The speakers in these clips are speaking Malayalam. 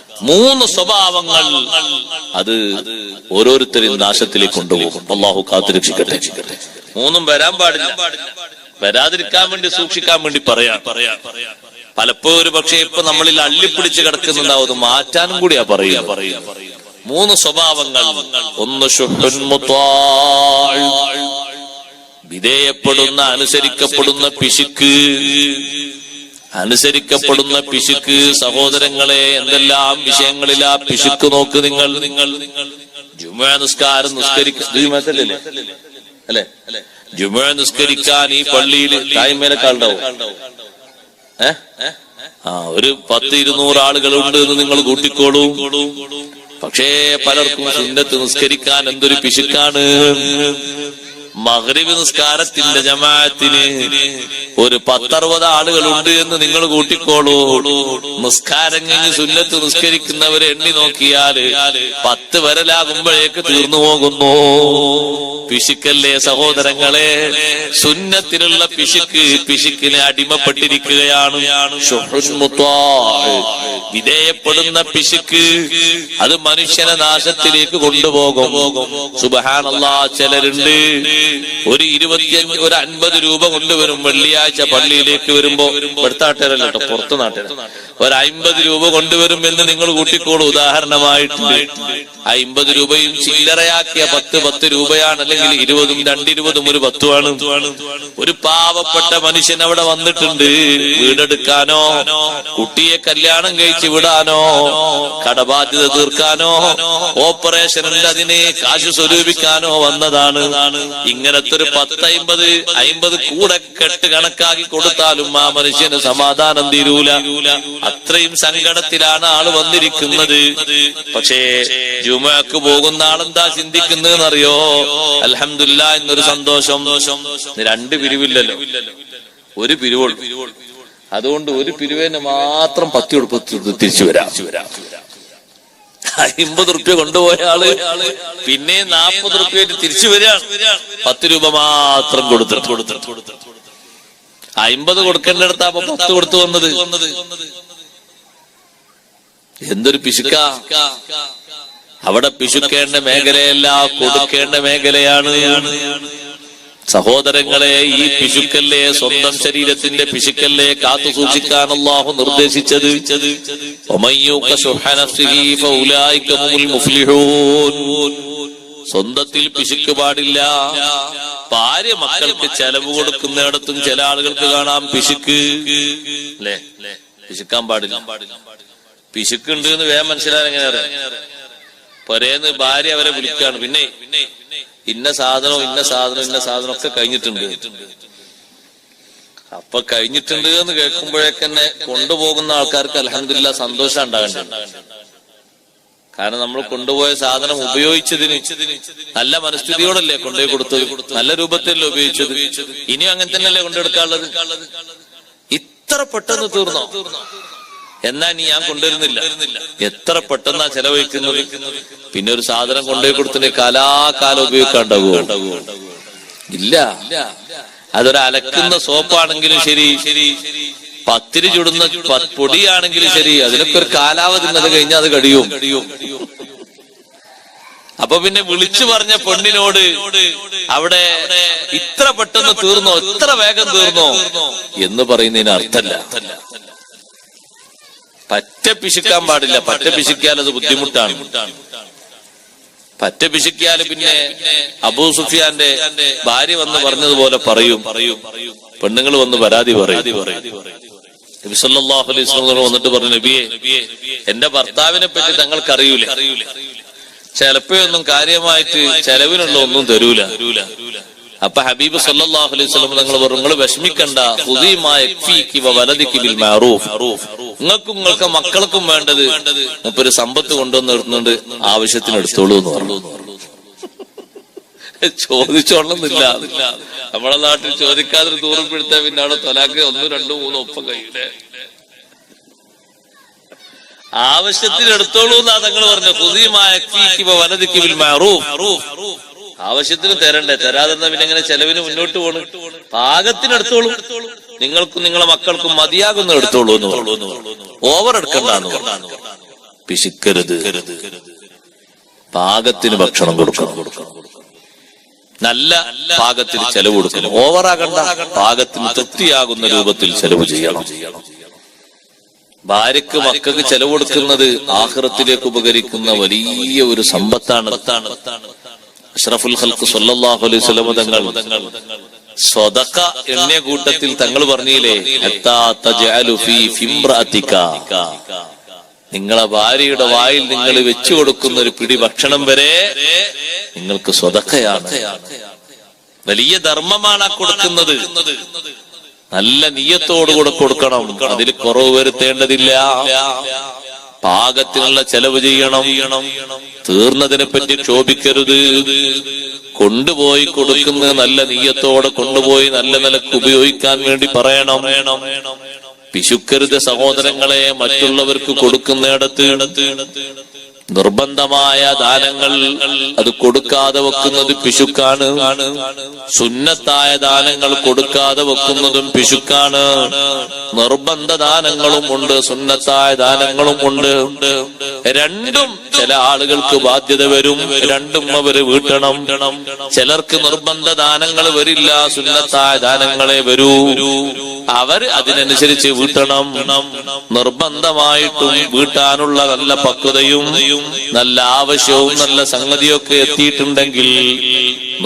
മൂന്ന് സ്വഭാവങ്ങൾ അത് ഓരോരുത്തരെയും നാശത്തിലേക്ക് കൊണ്ടുപോകും. അള്ളാഹു കാത്തുരക്ഷിക്കട്ടെ. മൂന്നും വരാൻ പാടില്ല. വരാതിരിക്കാൻ വേണ്ടി സൂക്ഷിക്കാൻ വേണ്ടി പറയാം. പലപ്പോഴും പക്ഷെ ഇപ്പൊ നമ്മളിൽ അള്ളിപ്പിടിച്ച് കിടക്കുന്നുണ്ടാവും, മാറ്റാനും കൂടിയാ പറയുക. മൂന്ന് സ്വഭാവങ്ങൾ. ഒന്ന് ശുഹ്റുൻ മുത്വാഅ്, വിധേയപ്പെടുന്ന അനുസരിക്കപ്പെടുന്ന പിശുക്ക്. അനുസരിക്കപ്പെടുന്ന പിശുക്ക്. സഹോദരങ്ങളെ, എന്തെല്ലാം വിഷയങ്ങളിലാ പിശുക്ക് നോക്ക് നിങ്ങൾ. ജുമുഅ നിസ്കാരം നിസ്കരിക്കല്ലേ അല്ലെ? ജുമുഅ നിസ്കരിക്കാൻ ഈ പള്ളിയിൽ തായ്മേലക്കാളുണ്ടാവും. ഒരു 100-200 ആളുകളുണ്ട് എന്ന് നിങ്ങൾ കൂട്ടിക്കോളൂ. പക്ഷേ പലർക്കും സുന്നത്ത് നിസ്കരിക്കാൻ എന്തൊരു പിശുക്കാണ്. മഗ്രിബ് നിസ്കാരത്തിന്റെ ജമാഅത്തിന് ഒരു 10-60 ആളുകളുണ്ട് എന്ന് നിങ്ങൾ കൂട്ടിക്കോളൂ. നിസ്കാരം കഴിഞ്ഞ് സുന്നത്ത് നിസ്കരിക്കുന്നവരെ എണ്ണി നോക്കിയാൽ 10 വരലാകുമ്പോഴേക്ക് തീർന്നു പോകുന്നു. പിശുക്കല്ലേ സഹോദരങ്ങളെ? സുന്നത്തിലുള്ള പിശുക്കിനെ അടിമപ്പെട്ടിരിക്കുകയാണ്. വിധേയപ്പെടുന്ന പിശുക്ക് അത് മനുഷ്യനെ നാശത്തിലേക്ക് കൊണ്ടുപോകും. സുബ്ഹാനല്ലാഹ്, ചിലരുണ്ട് ഒരു 50 രൂപ കൊണ്ടുവരും. വെള്ളിയാഴ്ച പള്ളിയിലേക്ക് വരുമ്പോ, ഇവിടുത്തെ പുറത്തു നാട്ടുകാർ, ഒരു 50 രൂപ കൊണ്ടുവരും എന്ന് നിങ്ങൾ കൂട്ടിക്കോളൂ. ഉദാഹരണമായിട്ട് 50 രൂപയും ചില്ലറയാക്കിയ 10 രൂപയാണ്, അല്ലെങ്കിൽ 20ഉം 220ഉം ഒരു 10ആണ്. ഒരു പാവപ്പെട്ട മനുഷ്യൻ അവിടെ വന്നിട്ടുണ്ട്. വീടെടുക്കാനോ, കുട്ടിയെ കല്യാണം കഴിച്ച് വിടാനോ, കടബാധ്യത തീർക്കാനോ, ഓപ്പറേഷൻ ഉണ്ട് അതിന് കാശ് സ്വരൂപിക്കാനോ വന്നതാണ്. ഇങ്ങനത്തെ ഒരു 10-50 കൂടെ കെട്ട് കണക്കാക്കി കൊടുത്താലും ആ മനുഷ്യന് സമാധാനം തീരൂല. അത്രയും സങ്കടത്തിലാണ് ആള് വന്നിരിക്കുന്നത്. പക്ഷേ ജുമുഅക്ക് പോകുന്ന ആളെന്താ ചിന്തിക്കുന്നതെന്നറിയോ? അൽഹംദുലില്ലാഹ്, എന്നൊരു സന്തോഷം. 2 പിരിവില്ലല്ലോ, ഒരു പിരിവുള്ളൂ. അതുകൊണ്ട് ഒരു പിരിവിന് മാത്രം 10 കൊടുത്ത് തിരിച്ചു വരാം. 50 റുപ്യ കൊണ്ടുപോയ ആള് പിന്നെ 40 റുപ്യ തിരിച്ചു വരികയാണ്. 10 രൂപ മാത്രം കൊടുത്തിട്ട് 50 കൊടുക്കേണ്ടടുത്താ 10 കൊടുത്തു വന്നത്. എന്തൊരു പിശുക്ക! അവിടെ പിശുക്കേണ്ട മേഖലയല്ല, കൊടുക്കേണ്ട മേഖലയാണ്. സഹോദരങ്ങളെ, ഈ പിശുക്കല്ലേ, സ്വന്തം ശരീരത്തിന്റെ പിശുക്കല്ലേ കാത്തു സൂക്ഷിക്കാൻ അല്ലാഹു നിർദ്ദേശിച്ചത്. സ്വന്തത്തിൽ പിശുക്ക് പാടില്ല. ഭാര്യ മക്കൾക്ക് ചെലവ് കൊടുക്കുന്നിടത്തും ചില ആളുകൾക്ക് കാണാം പിശുക്ക്, അല്ലെ? പിശുക്കാൻ പാടില്ല. പിശുക്കുണ്ട് എന്ന് വേഗം മനസ്സിലാൻ എങ്ങനെ അറിയാം? പൊരേന്ന് ഭാര്യ അവരെ വിളിക്കാണ്, പിന്നെ ഇന്ന സാധനം ഒക്കെ കഴിഞ്ഞിട്ടുണ്ട്. അപ്പൊ കഴിഞ്ഞിട്ടുണ്ട് എന്ന് കേൾക്കുമ്പോഴേക്കന്നെ കൊണ്ടുപോകുന്ന ആൾക്കാർക്ക് അൽഹംദുലില്ലാഹ് സന്തോഷം ഉണ്ടാകേണ്ടത്. കാരണം നമ്മൾ കൊണ്ടുപോയ സാധനം ഉപയോഗിച്ചതിന് നല്ല മനസ്ഥിതിയോടല്ലേ കൊണ്ടുപോയി കൊടുത്തത്, നല്ല രൂപത്തിലല്ലേ ഉപയോഗിച്ചത്. ഇനിയും അങ്ങനെ തന്നെയല്ലേ കൊണ്ടെടുക്കാനുള്ളത്. ഇത്ര പെട്ടെന്ന് തീർന്നോ? എന്നാ നീ ഞാൻ കൊണ്ടുവരുന്നില്ല. എത്ര പെട്ടെന്നാ ചെലവഴിക്കുന്നത്. പിന്നെ ഒരു സാധനം കൊണ്ടുപോയി കൊടുത്തിട്ട് കാലാകാലം ഉപയോഗിക്കാണ്ടാകുമോ? ഇല്ല. അതൊരു അലക്കുന്ന സോപ്പാണെങ്കിലും ശരി, പത്തിരി ചുടുന്ന പൊടിയാണെങ്കിലും ശരി, അതിനൊക്കെ ഒരു കാലാവധി അത് കഴിഞ്ഞാൽ അത് കഴിയും. അപ്പൊ പിന്നെ വിളിച്ചു പറഞ്ഞ പെണ്ണിനോട് അവിടെ ഇത്ര പെട്ടെന്ന് തീർന്നോ, ഇത്ര വേഗം തീർന്നോ എന്ന് പറയുന്നതിന് അർത്ഥമല്ല. പറ്റ പിശുക്കാൻ പാടില്ല. പറ്റ പിശുക്കിയാൽ അത് ബുദ്ധിമുട്ടാണ്. പറ്റ പിശുക്കിയാൽ പിന്നെ അബൂ സുഫിയാന്റെ ഭാര്യ വന്ന് പറഞ്ഞതുപോലെ പറയും, പെണ്ണുങ്ങൾ വന്ന് പരാതി പറയും. നബി സല്ലല്ലാഹു അലൈഹി വസല്ലം വന്നിട്ട് പറഞ്ഞു, നബിയെ, എന്റെ ഭർത്താവിനെ പറ്റി തങ്ങൾക്ക് അറിയൂലേ? ചിലപ്പോഴൊന്നും കാര്യമായിട്ട് ചെലവിനുള്ള ഒന്നും തരൂല. അപ്പൊ ഹബീബ് സല്ലല്ലാഹു അലൈഹി വസല്ലം തങ്ങൾ പറഞ്ഞു, നിങ്ങൾ വിഷമിക്കണ്ട, നിങ്ങൾക്ക് മക്കൾക്കും വേണ്ടത് മുപ്പൊരു സമ്പത്ത് കൊണ്ടുവന്നിടുന്നുണ്ട്, ആവശ്യത്തിന് എടുത്തോളൂ എന്ന് പറഞ്ഞു. ചോദിച്ചോളന്നില്ല. നമ്മളെ നാട്ടിൽ ചോദിക്കാതെ ദൂരപ്പെടുത്താൻ പിന്നെ അവിടെ തൊലാക്ക് 1, 2, 3 ഒപ്പം കഴിയൂലേ? ആവശ്യത്തിന് എടുത്തോളൂ എന്നാ തങ്ങൾ പറഞ്ഞു. ആവശ്യത്തിന് തരണ്ടേ? തരാതെന്നാ പിന്നെ എങ്ങനെ ചെലവിന് മുന്നോട്ട് പോകണം? പാകത്തിനെടുത്തോളൂ, നിങ്ങൾക്കും നിങ്ങളെ മക്കൾക്കും മതിയാകുന്ന എടുത്തോളൂ എന്ന് പറഞ്ഞു. ഓവർ എടുക്കണ്ടെന്ന് പറഞ്ഞു. പിശുക്കരുത്. പാകത്തിന് ഭക്ഷണം കൊടുക്കണം. നല്ല പാകത്തിൽ ചെലവ് കൊടുക്കണം. ഓവറാകണ്ട. പാകത്തിന് തൃപ്തിയാകുന്ന രൂപത്തിൽ ചെലവ് ചെയ്യണം. ഭാര്യക്ക് മക്കൾക്ക് ചെലവ് കൊടുക്കുന്നത് ആഖിറത്തിലേക്ക് ഉപകരിക്കുന്ന വലിയ ഒരു സമ്പത്താണ്. അഷ്റഫുൽ ഖൽഖ് സ്വല്ലല്ലാഹു അലൈഹി വസല്ലം തങ്ങൾ സ്വദഖ എണ്ണിയ കൂട്ടത്തിൽ തങ്ങൾ പറഞ്ഞില്ലേ, ഹത്താ തജഅലു ഫീ ഫിംറഅതിക, നിങ്ങളെ ഭാര്യയുടെ വായിൽ നിങ്ങൾ വെച്ചു കൊടുക്കുന്ന ഒരു പിടി ഭക്ഷണം വരെ നിങ്ങൾക്ക് സ്വദഖയാണ്. വലിയ ധർമ്മമാണ് കൊടുക്കുന്നത്. നല്ല നിയ്യത്തോടുകൂടെ കൊടുക്കണം. അതിൽ കുറവ് വരുത്തേണ്ടതില്ല. പാകത്തിനുള്ള ചെലവ് ചെയ്യണം. തീർന്നതിനെ പറ്റി ക്ഷോഭിക്കരുത്. കൊണ്ടുപോയി കൊടുക്കുന്നത് നല്ല നിയ്യത്തോടെ കൊണ്ടുപോയി നല്ല നിലക്ക് ഉപയോഗിക്കാൻ വേണ്ടി പറയണം. പിശുക്കരുത് സഹോദരങ്ങളെ. മറ്റുള്ളവർക്ക് കൊടുക്കുന്നിടത്ത് നിർബന്ധമായ ദാനങ്ങൾ അത് കൊടുക്കാതെ വെക്കുന്നത് പിശുക്കാണ്. സുന്നത്തായ ദാനങ്ങൾ കൊടുക്കാതെ വെക്കുന്നതും പിശുക്കാണ്. നിർബന്ധ ദാനങ്ങളും ഉണ്ട്, സുന്നത്തായ ദാനങ്ങളും ഉണ്ട്. രണ്ടും ചില ആളുകൾക്ക് ബാധ്യത വരും. രണ്ടും അവര് വീട്ടണം. ചിലർക്ക് നിർബന്ധ ദാനങ്ങൾ വരില്ല, സുന്നത്തായ ദാനങ്ങളെ വരൂ. അവര് അതിനനുസരിച്ച് വീട്ടണം. നിർബന്ധമായിട്ടും വീട്ടാനുള്ള നല്ല പക്വതയും നല്ല ആവശ്യവും നല്ല സംഗതിയൊക്കെ എത്തിയിട്ടുണ്ടെങ്കിൽ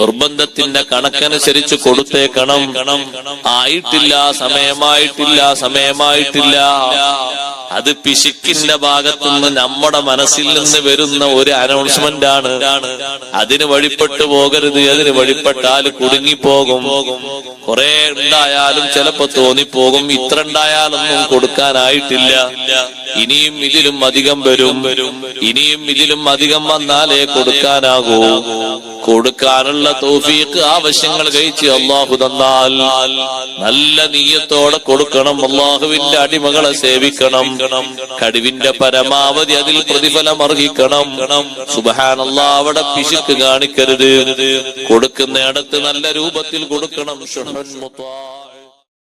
നിർബന്ധത്തിന്റെ കണക്കനുസരിച്ച് കൊടുത്തേക്കണം. ആയിട്ടില്ല, സമയമായിട്ടില്ല, അത് പിശുക്കിന്റെ ഭാഗത്തുനിന്ന് നമ്മുടെ മനസ്സിൽ നിന്ന് വരുന്ന ഒരു അനൗൺസ്മെന്റ് ആണ്. അതിന് വഴിപ്പെട്ടു പോകരുത്. അതിന് വഴിപ്പെട്ടാൽ കുടുങ്ങിപ്പോകും. കുറെ ഉണ്ടായാലും ചിലപ്പോ തോന്നിപ്പോകും, ഇത്ര ഉണ്ടായാലൊന്നും കൊടുക്കാനായിട്ടില്ല, ഇനിയും ഇതിലും അധികം വരും, ഇനിയും ഇതിലും അധികം വന്നാലേ കൊടുക്കാനാകൂ. കൊടുക്കാനുള്ള തൗഫീഖ് ആവശ്യങ്ങൾ കഴിച്ച് അള്ളാഹു തന്നാൽ നല്ല നിയ്യത്തോടെ കൊടുക്കണം. അള്ളാഹുവിന്റെ അടിമകളെ സേവിക്കണം. കഴിവിന്റെ പരമാവധി അതിൽ പ്രതിഫലം അർഹിക്കണം. സുബ്ഹാനല്ലാഹ്, അവിടെ പിശുക്ക് കാണിക്കരുത്. കൊടുക്കുന്നിടത്ത് നല്ല രൂപത്തിൽ കൊടുക്കണം.